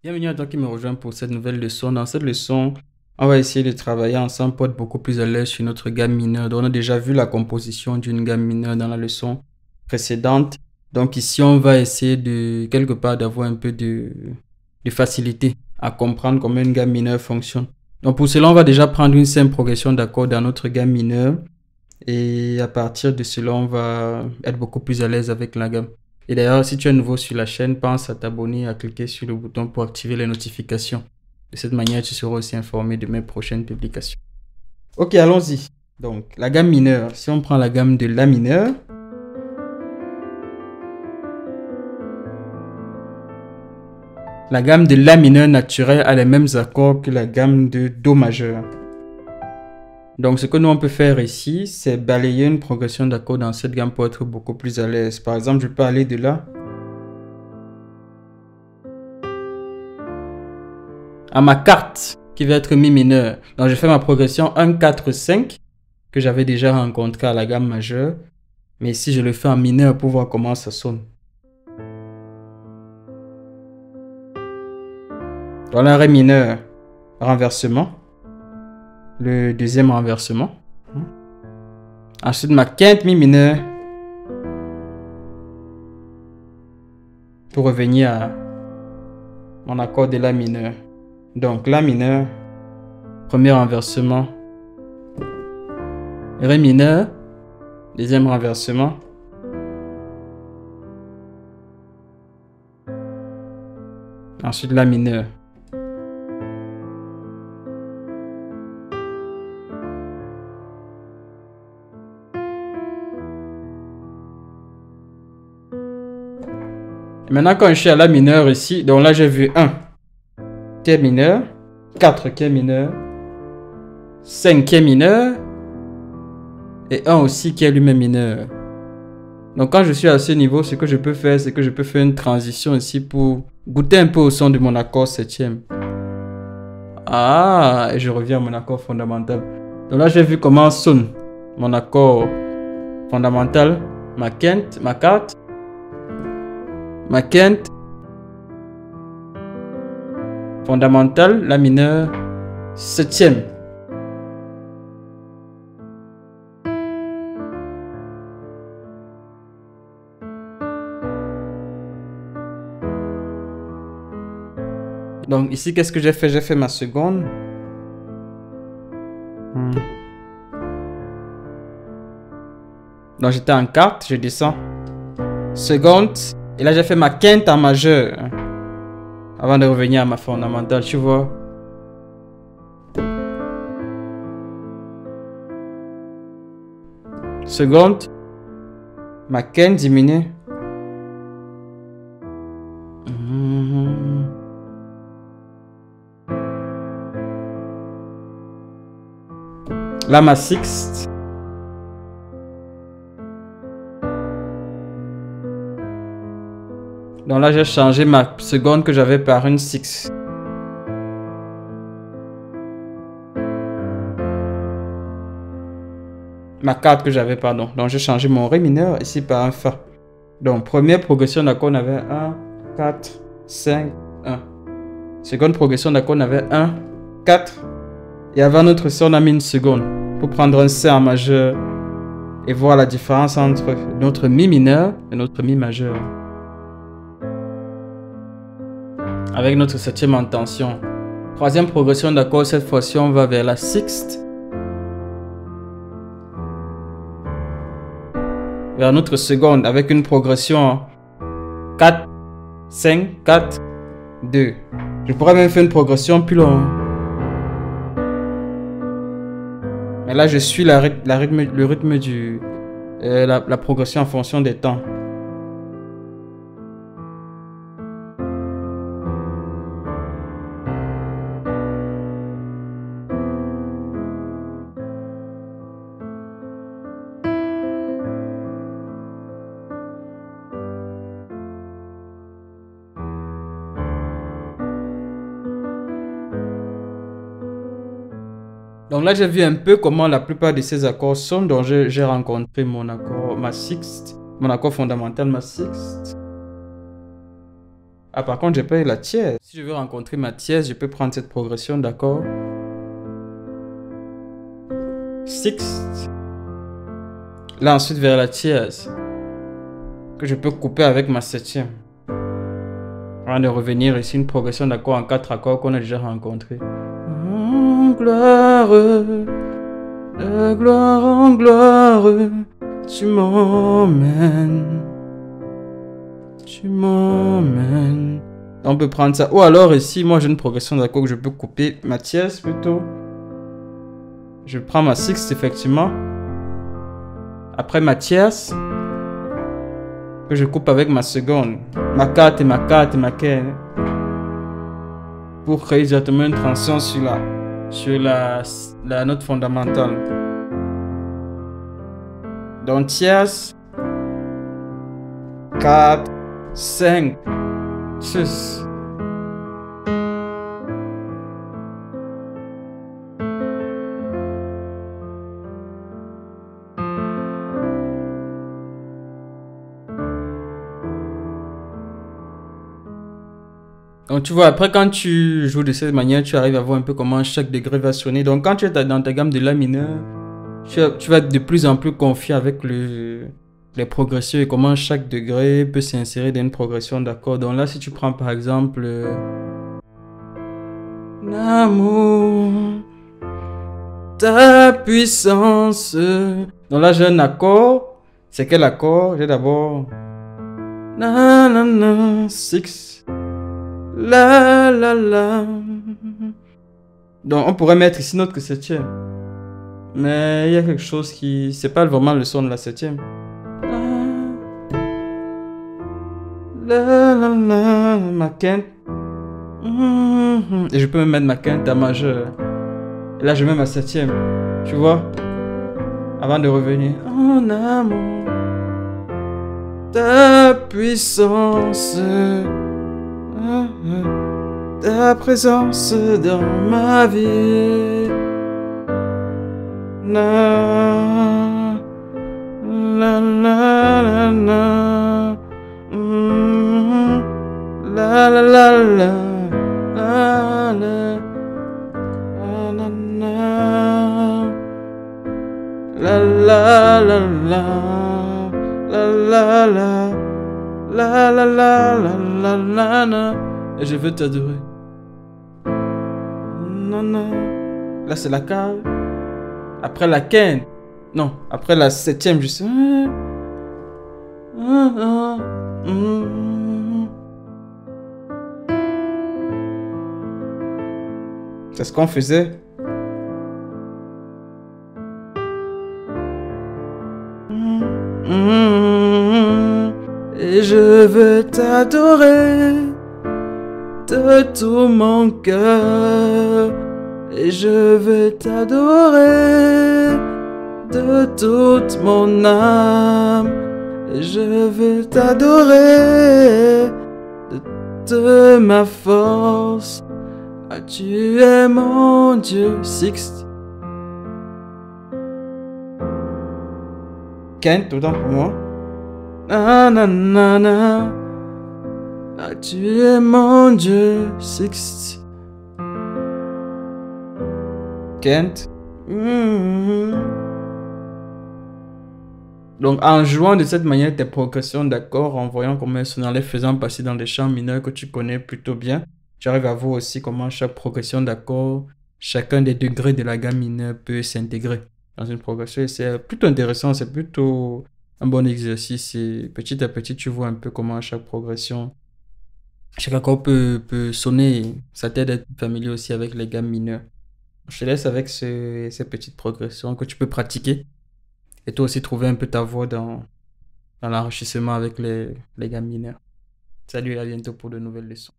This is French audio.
Bienvenue à toi qui me rejoins pour cette nouvelle leçon. Dans cette leçon, on va essayer de travailler ensemble pour être beaucoup plus à l'aise sur notre gamme mineure. Donc, on a déjà vu la composition d'une gamme mineure dans la leçon précédente. Donc ici, on va essayer de, quelque part, d'avoir un peu de facilité à comprendre comment une gamme mineure fonctionne. Donc pour cela, on va déjà prendre une simple progression d'accords dans notre gamme mineure. Et à partir de cela, on va être beaucoup plus à l'aise avec la gamme. Et d'ailleurs, si tu es nouveau sur la chaîne, pense à t'abonner, à cliquer sur le bouton pour activer les notifications. De cette manière, tu seras aussi informé de mes prochaines publications. Ok, allons-y. Donc, la gamme mineure. Si on prend la gamme de La mineur, la gamme de La mineur naturelle a les mêmes accords que la gamme de Do majeur. Donc, ce que nous on peut faire ici, c'est balayer une progression d'accords dans cette gamme pour être beaucoup plus à l'aise. Par exemple, je peux aller de là à ma carte qui va être Mi mineur. Donc, je fais ma progression 1, 4, 5 que j'avais déjà rencontré à la gamme majeure. Mais ici, je le fais en mineur pour voir comment ça sonne. Voilà, Ré mineur, renversement. Le deuxième renversement. Ensuite, ma quinte Mi mineur. Pour revenir à mon accord de La mineur. Donc, La mineur, premier renversement. Ré mineur, deuxième renversement. Ensuite, La mineur. Et maintenant, quand je suis à La mineur ici, donc là, j'ai vu 1 qui est mineur, 4 qui est mineur, 5 qui est mineur, et 1 aussi qui est lui-même mineur. Donc quand je suis à ce niveau, ce que je peux faire, c'est que je peux faire une transition ici pour goûter un peu au son de mon accord septième. Ah, et je reviens à mon accord fondamental. Donc là, j'ai vu comment sonne mon accord fondamental, ma quinte, ma quarte, ma quinte, fondamentale, La mineur, septième. Donc ici, qu'est-ce que j'ai fait? J'ai fait ma seconde. Donc j'étais en quarte, je descends. Seconde. Et là, j'ai fait ma quinte en majeur. Avant de revenir à ma fondamentale, tu vois. Seconde. Ma quinte diminuée. Là, ma sixte. Donc là, j'ai changé ma seconde que j'avais par une sixte. Ma quarte que j'avais, pardon. Donc, j'ai changé mon Ré mineur ici par un Fa. Donc, première progression d'accord, on avait 1, 4, 5, 1. Seconde progression d'accord, on avait 1, 4. Et avant notre son, on a mis une seconde pour prendre un C en majeur et voir la différence entre notre Mi mineur et notre Mi majeur. Avec notre septième en tension. Troisième progression d'accord, cette fois-ci, on va vers la sixte. Vers notre seconde avec une progression 4, 5, 4, 2. Je pourrais même faire une progression plus longue. Mais là, je suis le rythme la progression en fonction des temps. Donc là, j'ai vu un peu comment la plupart de ces accords sont. Donc j'ai rencontré mon accord, ma sixte, mon accord fondamental, ma sixte. Ah, par contre, j'ai pas eu la tierce. Si je veux rencontrer ma tierce, je peux prendre cette progression d'accord. Sixth. Là, ensuite, vers la tierce. Que je peux couper avec ma septième. Avant de revenir ici, une progression d'accord en 4 accords qu'on a déjà rencontré. En gloire, de gloire en gloire, tu m'emmènes. Tu m'emmènes. On peut prendre ça. Ou alors ici, moi j'ai une progression d'accord que je peux couper ma tierce plutôt. Je prends ma sixte effectivement. Après ma tierce, que je coupe avec ma seconde. Ma 4 et ma 4 et ma 15. Pour créer exactement une transition sur la note fondamentale. Donc tierce, 4, 5, 6. Donc tu vois, après quand tu joues de cette manière, tu arrives à voir un peu comment chaque degré va sonner. Donc quand tu es dans ta gamme de la mineure, tu vas être de plus en plus confiant avec les progressions et comment chaque degré peut s'insérer dans une progression d'accord. Donc là, si tu prends par exemple l'amour, ta puissance. Donc là, j'ai un accord. C'est quel accord? J'ai d'abord na na na, 6. La la la. Donc on pourrait mettre ici notre septième. Mais il y a quelque chose qui... C'est pas vraiment le son de la septième. La la la, ma quinte. Et je peux même mettre ma quinte à majeur. Et là je mets ma septième. Tu vois? Avant de revenir. En amour, ta puissance, ta présence dans ma vie. La la la la la. La la la la. La la la la. La la la la. La la la. La la la la la la la. Et je veux t'adorer. Là c'est la cave. Après la quinte. Non, après la septième, je sais. C'est ce qu'on faisait. Et je veux t'adorer de tout mon cœur. Et je veux t'adorer de toute mon âme. Et je veux t'adorer de toute ma force. Ah, tu es mon Dieu. Sixte. Quinte, autant pour moi. Na na na na. Ah, tu es mon Dieu. Sixte. Quinte. Donc en jouant de cette manière tes progressions d'accords, en voyant comment elles sont en les faisant passer dans des champs mineurs que tu connais plutôt bien, tu arrives à voir aussi comment chaque progression d'accords, chacun des degrés de la gamme mineure peut s'intégrer dans une progression. Et c'est plutôt intéressant, c'est plutôt un bon exercice. Et petit à petit, tu vois un peu comment chaque progression, chaque accord peut sonner. Ça t'aide à être familier aussi avec les gammes mineures. Je te laisse avec ces petites progressions que tu peux pratiquer. Et toi aussi trouver un peu ta voie dans l'enrichissement avec les gammes mineures. Salut et à bientôt pour de nouvelles leçons.